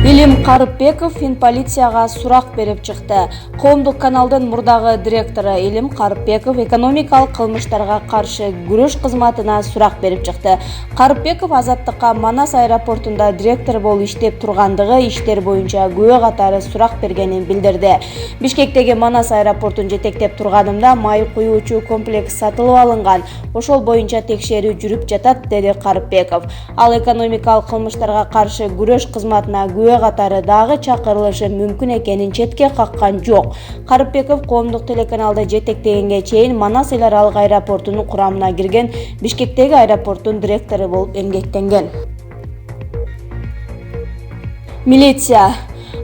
Илим Карыпбеков Финполицияга сурак берип чыкты. Коомдук каналдын мурдагы директору Илим Карыпбеков экономикалык кылмыштарга каршы күрөш кызматына сурак берип чыкты. Карыпбеков Азаттыкка Манас аэропортунда директор болуп иштеп тургандыгы иштер боюнча күбө катары сурак бергенин билдирди. Бишкектеги Манас аэропортун жетектеп турганымда май куюучу комплекс сатылып алынган. Ошол боюнча текшерүү жүрүп жатат, деди Карыпбеков. Ал экономикалык кылмыштарга каршы күрөш кызматына күбө катары дагы чакырылышы мүмкүн экенин четке каккан жок. Карыпбеков коомдук телеканалды жетектегенге чейин Манас эл аралык аэропортунун курамына кирген, Бишкектеги аэропорттун директору болуп эмгектенген. Милиция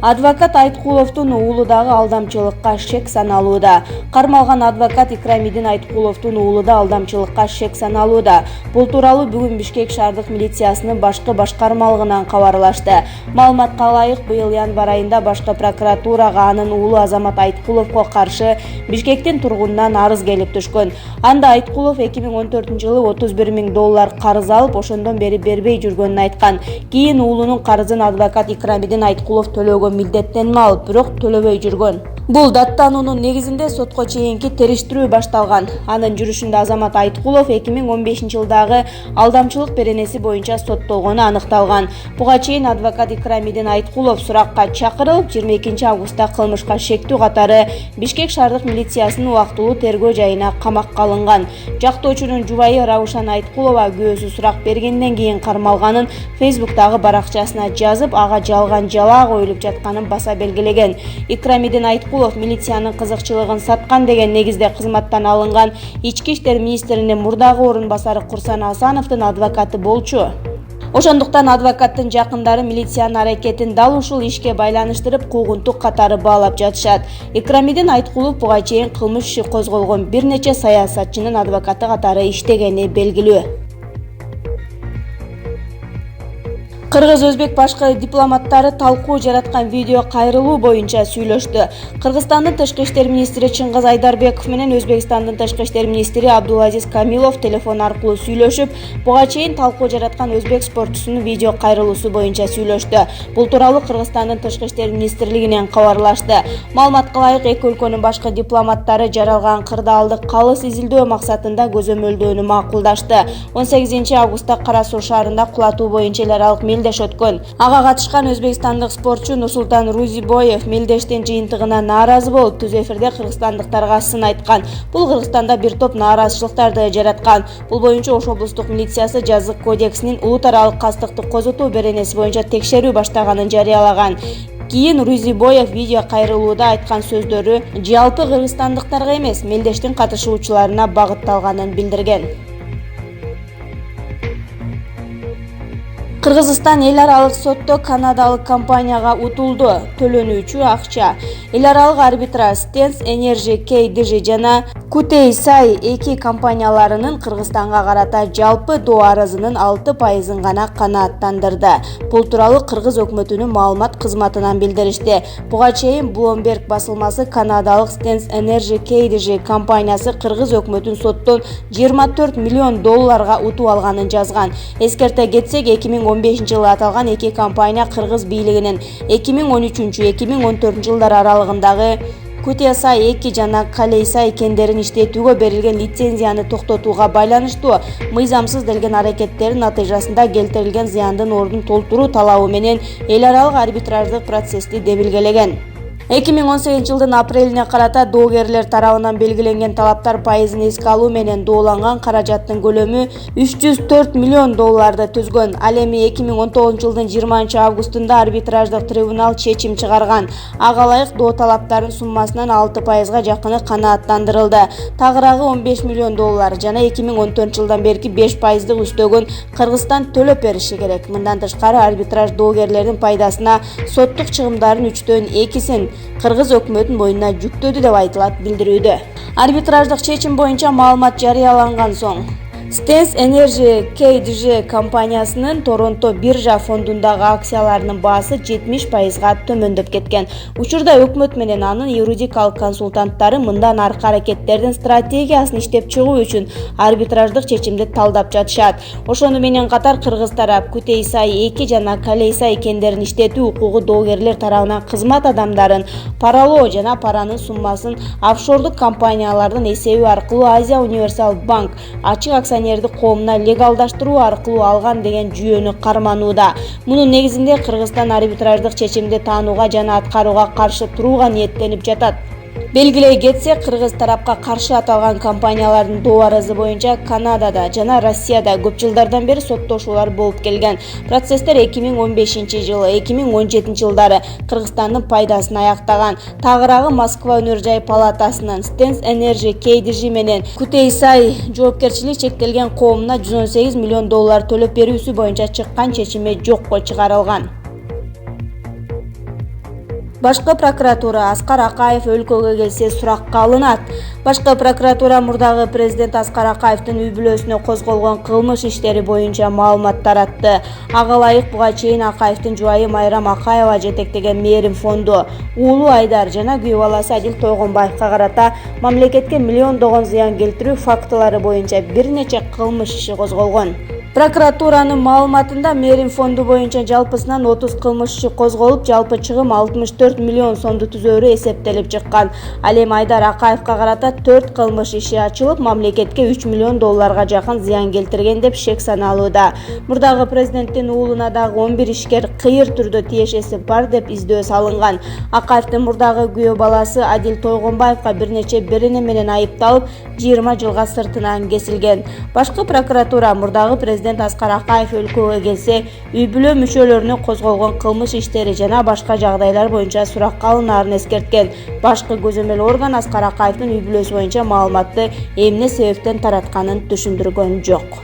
адвокат Айткуловдун уулу дагы алдамчылыкка шек саналууда. Кармалган адвокат Икрамидин Айткуловдун уулу да алдамчылыкка шек саналууда. Бул тууралуу бүгүн Бишкек шаардык милициясынын башкы башкармалыгынан кабарлашты. Маалыматка ылайык, быйыл январь айында башкы прокуратурага анын уулу Азамат Айткуловго каршы Бишкектин тургунунан арыз келип түшкөн. Анда Айткулов 2014-жылы $31,000 карыз алып, ошондон бери бербей жүргөнүн айткан. Кийин уулунун карызын адвокат Икрамидин Айткулов төлөөгө милдеттенме алып, бирок төлөбөй жүргөн. Бул даттануунун негизинде сотко чейинки териштирүү башталган. Анын жүрүшүндө Азамат Айткулов 2015-жылдагы алдамчылык беренеси боюнча соттолгону аныкталган. Буга чейин адвокат Икрамидин Айткулов суракка чакырылып, 22 августта кылмышка шектүү катары Бишкек шаардык милициясынын убактылуу тергөө жайына камакка алынган. Жактоочунун жубайы Раушан Айткулова күбөсү сурак бергенден кийин кармалганын Facebook'тагы баракчасына жазып, ага жалган жала коюлуп жатканын баса белгилеген. Икрамидин Айткулов милициянын кызыкчылыгын саткан деген негизде кызматтан алынган Ички иштер министринин мурдагы орун басары Курсан Асановдун адвокаты болчу. Ошондуктан адвокаттын жакындары милициянын аракетин дал ушул ишке байланыштырып, куугунтук катары баалап жатышат. Икрамидин Айткулов буга чейин кылмыш иши козголгон бир нече саясатчынын адвокаты катары иштегени белгилүү. Кыргыз-өзбек башкы дипломаттары талкуу жараткан видео кайрылуу боюнча сүйлөштү. Кыргызстандын тышкы иштер министри Чыңгыз Айдарбеков менен Өзбекстандын тышкы иштер министри Абдулазиз Камилов телефон аркылуу сүйлөшүп, буга чейин талкуу жараткан өзбек спортчусунун видео кайрылуусу боюнча сүйлөштү. Бул тууралуу Кыргызстандын тышкы иштер министрлигинен кабарлашты. Маалыматка ылайык, эки өлкөнүн башкы дипломаттары жаралган кырдаалдык калыс изилдөө максатында көзөмөлдөөнү макулдашты. 18 августта Кара Суу шаарында кулатуу боюнча эл аралык өткөн. Ага катышкан өзбекстандык спортчу Нурсултан Рузибоев мелдештин жыйынтыгына нааразы болуп, түз эфирде кыргызстандыктарга сын айткан. Бул Кыргызстанда бир топ нааразычылыктарды жараткан. Бул боюнча Ош облустук милициясы жазык кодексинин улут аралык кастыкты козотуу беренеси боюнча текшерүү баштаганын жарыялаган. Кийин Рузибоев видео кайрылууда айткан сөздөрү жалпы кыргызстандыктарга эмес, мелдештин катышуучуларына багытталганын билдирген. Кыргызстан эл аралык сотто канадалык компанияга утулду. Төлөнүүчү акча. Эл аралык арбитраж Stens Energy KDG жана Kutei-Sai эки компанияларынын Кыргызстанга карата жалпы доо арызынын 6% гана канааттандырды. Бул тууралуу Кыргыз өкмөтүнүн маалымат кызматынан билдиришти. Буга чейин Bloomberg басылмасы канадалык Stens Energy KDG компаниясы Кыргыз өкмөтүн соттон $24 миллион утуп алганын жазган. Эскерте кетсек, 2015-жылы аталган эки компания Кыргыз бийлигинин 2013-2014 жылдар аралыгындагы Kutei-Sai 2 жана Kalei-Sai кендерин иштетүүгө берилген лицензияны токтотууга байланыштуу мыйзамсыз делген аракеттерин натыйжасында келтирилген зыяндын ордун толтуруу талабы менен эл аралык арбитраждык процессти белгилеген. 2018 жылдын апрелине карата доогерлер тарабынан белгиленген талаптар пайызын эске алуу менен дооланган каражаттын көлөмү $304 миллион түзгөн. Ал эми 2019 жылдын 20 августунда арбитраждык трибунал чечим чыгарган. Ага ылайык доо талаптарын суммасынан 6%га жакыны канааттандырылды. Тагыраагы $15 миллион жана 2014 жылдан берки 5%дык үстөгөн Кыргызстан төлөп бериши керек. Мындан тышкары арбитраж доогерлердин пайдасына соттук чыгымдардын 2/2-син Кыргыз өкмөтүнүн боюна жүктөдү деп айтылат билдирүүдө. Арбитраждык чечим боюнча маалымат жарыяланган соң Stens Energy KDG компаниясынын Торонто биржа фондундагы акцияларынын баасы 70%га төмөндөп кеткен. Учурда өкмөт менен анын юридикалык консультанттары мындан аркы аракеттердин стратегиясын иштеп чыгуу үчүн арбитраждык чечимди талдап жатышат. Ошону менен катар кыргыз тарап Кутейсай-2 жана Калейсай кендерин иштетүү укугу доогерлер тарабынан кызмат адамдарын паралоо жана паранын суммасын офшордук компаниялардын эсеби аркылуу Азия Универсал Банк ачык акционердик коомуна легалдаштыруу аркылуу алган деген жүйөнү карманууда. Мунун негизинде Кыргызстан арбитраждык чечимди таанууга жана аткарууга каршы турууга ниеттенип жатат. Белгилей кетсе, кыргыз тарапка каршы аталган компаниялардын доо арызы боюнча Канадада жана Россияда көп жылдардан бери соттошуулар болуп келген. Процесстер 2015-жылы, 2017 жылдары Кыргызстандын пайдасын аяктаган. Тагыраагы Москва өнөр жай палатасынын Stens Energy KDG менен Кутейсай жоопкерчилиги чектелген коомуна $118 миллион төлөп берүүсү боюнча чыккан чечими жокко чыгарылган. Башкы прокуратура Аскар Акаев өлкөгө келсе суракка алынат. Башкы прокуратура мурдагы президент Аскар Акаевдин үй бүлөсүнө козголгон кылмыш иштери боюнча маалымат таратты. Ага ылайык буга чейин Акаевдин жубайы Майрам Акаева жетектеген Мээрим фонду, уулу Айдар жана күйөө баласы Адил Тойгонбаевга карата мамлекетке миллиондогон зыян келтирүү фактылары боюнча бир нече кылмыш иши козголгон. Прокуратуранын маалыматында Мээрим фонду боюнча жалпысынан 30 кылмыш иши козголуп, жалпы чыгым 64 миллион сомду түзөөрү эсептелип чыккан. Ал эми Айдар Акаевга карата 4 кылмыш иши ачылып, мамлекетке $3 миллион жакын зыян келтирген деп шек саналууда. Мурдагы президенттин уулуна дагы 11 ишкер кыйыр түрдө тиешеси бар деп издөө салынган. Акаевдин мурдагы күйөө баласы Адил Тойгонбаевга бир нече берене менен айыпталып, 20 жылга сыртынан кесилген. Башкы прокуратура мурдагы президент Аскар Акаев өлкөгө келсе, үй бүлө мүчөлөрүнө козголгон кылмыш иштери жана башка жагдайлар боюнча суракка алынаарын эскерткен. Башкы көзөмөл орган Аскар Акаевдин үй бүлөсү боюнча маалыматты эмне себептен таратканын түшүндүргөн жок.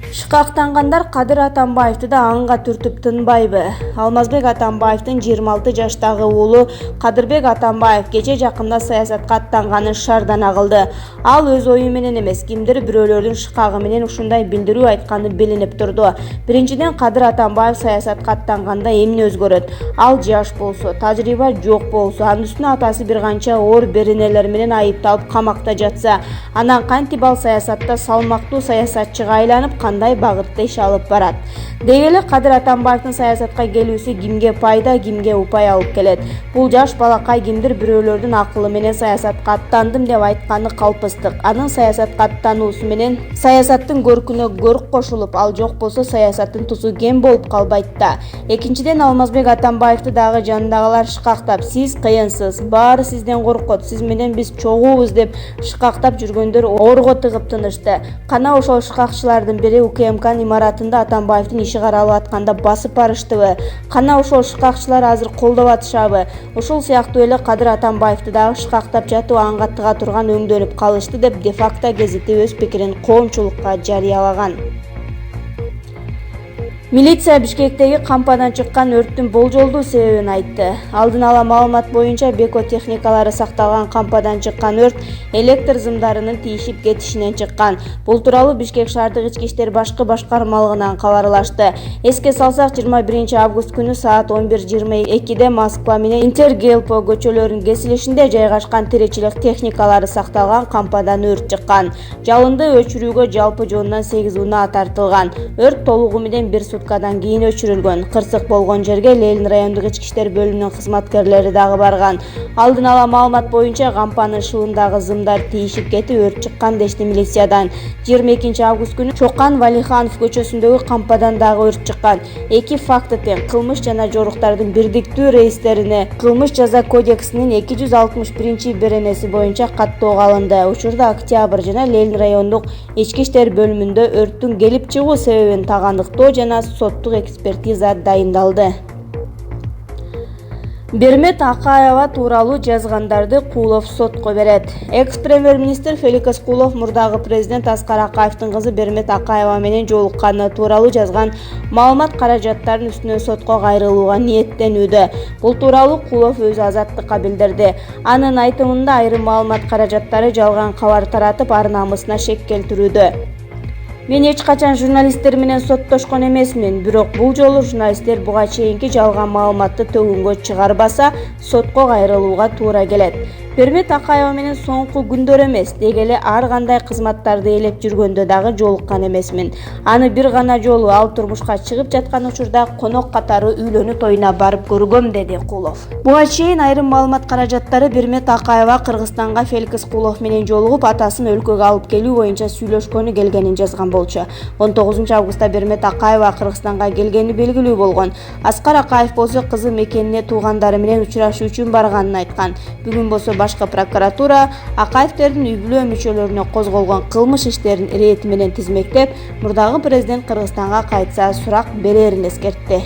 Шыкактангандар Кадыр Атамбаевди да анга түртүп тынбайбы. Алмазбек Атамбаевдин 26 жаштагы уулу Кадырбек Атамбаев кече жакында саясатка аттанганын шаардан агылды. Ал өз ою менен эмес, кимдир бирөөлөрдүн шыкагы менен ушундай билдирүү айтканы билинип турду. Биринчиден, Кадыр Атамбаев саясатка аттанганда эмне өзгөрөт? Ал жаш болсо, тажрыйба жок болсо, анын үстүнө атасы бир канча оор беренелер менен айыпталып камакта жатса, анан кантип ал саясатта салмактуу саясатчыга айланып, кандай багытта иш алып барат? Деги эле Кадыр Атамбаевдин саясатка келүүсү кимге пайда, кимге упай алып келет? Бул жаш балакай кимдир бирөөлөрдүн акылы менен саясатка аттандым деп айтканы калпыстык. Анын саясатка аттануусу менен саясаттын көркүнө көрк кошулуп, ал жок болсо саясаттын тузу кем болуп калбайт да. Экинчиден, Алмазбек Атамбаевди дагы жанындагылар шыкактап, сиз кыйынсыз, баары сизден коркот, сиз менен биз чогуубуз деп шыкактап жүргөндөр орго тыгып тынышты. Кана ошол шыкакчылардын бири УКМКнын имаратында Атамбаевдин иши каралып атканда басып барыштыбы? Кана ошол шыкакчылар азыр колдоп атышабы? Ошол сыяктуу эле Кадыр Атамбаевди дагы шыкактап жатып анга тыга турган өңдөнүп калышты деп де-факто гезити өз пикирин коомчулукка жарыялаган. Милиция Бишкектеги кампадан чыккан өрттүн болжолдуу себебин айтты. Алдын ала маалымат боюнча Беко техникалары сакталган кампадан чыккан өрт электр зымдарынын тийишип кетишинен чыккан. Бул тууралуу Бишкек шаардык ички иштер башкы башкармалыгынан кабарлашты. Эске салсак, 21 август күнү саат 11:22 Москва менен Интергелпо көчөлөрүнүн кесилишинде жайгашкан тиричилик техникалары сакталган кампадан өрт чыккан. Жалынды өчүрүүгө жалпы жонунан 8 унаа тартылган. Өрт толугу менен 1 суткадан кийин өчүрүлгөн. Кырсык болгон жерге Ленин райондук ички иштер бөлүмүнүн кызматкерлери дагы барган. Алдын ала маалымат боюнча кампанын шыбындагы зымдар тийишип кетип өрт чыккан дешти милициядан. 22 август күнү Чокан Валиханов көчөсүндөгү кампадан дагы өрт чыккан. Эки факты тең: кылмыш жана жоруктардын бирдиктүү рейстерине Кылмыш жаза кодексинин 261 беренеси боюнча каттоого алынды. Учурда Октябрь жана Ленин райондук ички иштер бөлүмүндө өрттүн келип чыгуу себебин тагандыктоо жана соттук экспертиза дайындалды. Бермет Акаева тууралуу жазгандарды Кулов сотко берет. Экс-премьер-министр Феликс Кулов мурдагы президент Аскар Акаевдин кызы Бермет Акаева менен жолукканы тууралуу жазган маалымат каражаттарын үстүнөн сотко кайрылууга ниеттенүүдө. Бул тууралуу Кулов өз азаттыкка билдирди. Анын айтымында айрым маалымат каражаттары жалган кабар таратып, ар намысына шек келтирүүдө. Мен эч качан журналисттер менен соттошкон эмесмин, бирок бул жолу журналисттер буга чейинки жалган маалыматты төгүнгө чыгарбаса, сотко кайрылууга туура келет. Бермет Акаева менен соңку күндөр эмес, деги эле ар кандай кызматтарды ээлеп жүргөндө дагы жолуккан эмесмин. Аны бир гана жолу ал турмушка чыгып жаткан учурда конок катары үйлөнүү тоюна барып көргөм, деди Кулов. Буга чейин айрым маалымат каражаттары Бермет Акаева Кыргызстанга Феликс Кулов менен жолугуп, атасын өлкөгө алып келүү боюнча сүйлөшкөнү келгенин жазган болчу. 19 августта Бермет Акаева Кыргызстанга келгени белгилүү болгон. Аскар Акаев болсо кызы мекенине туугандары менен учурашуу үчүн барганын айткан. Бүгүн болсо башкы прокуратура Акаевтердин үй-бүлө мүчөлөрүнө козголгон кылмыш иштерин ирети менен тизмектеп, мурдагы президент Кыргызстанга кайтса сурак берерин эскертти.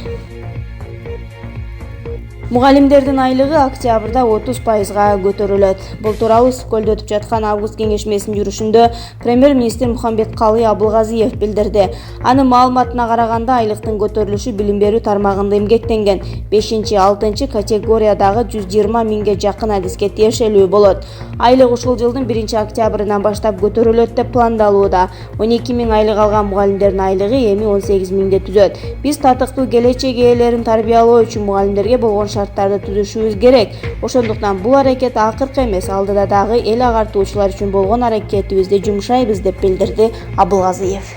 Мугалимдердин айлыгы октябрда 30%га көтөрүлөт. Бул тууралуу Ысык-Көлдө өтүп жаткан август кеңешмесинин жүрүшүндө премьер-министр Мухамбеткалый Абылгазиев билдирди. Анын маалыматына караганда, айлыктын көтөрүлүшү билим берүү тармагында эмгектенген 5-6 категориядагы 120 миңге жакын адиске тиешелүү болот. Айлык ушул жылдын 1 октябрынан баштап көтөрүлөт деп пландалууда. 12 миң айлык алган мугалимдердин айлыгы эми 18 миңди түзөт. Биз татыктуу келечек ээлерин тарбиялоо үчүн мугалимдерге болгон шарттарды түзүшүбүз керек. Ошондуктан бул аракет акыркы эмес, алдыда дагы эл агартуучулар үчүн болгон аракетибизди жумшайбыз, деп билдирди Абылгазиев.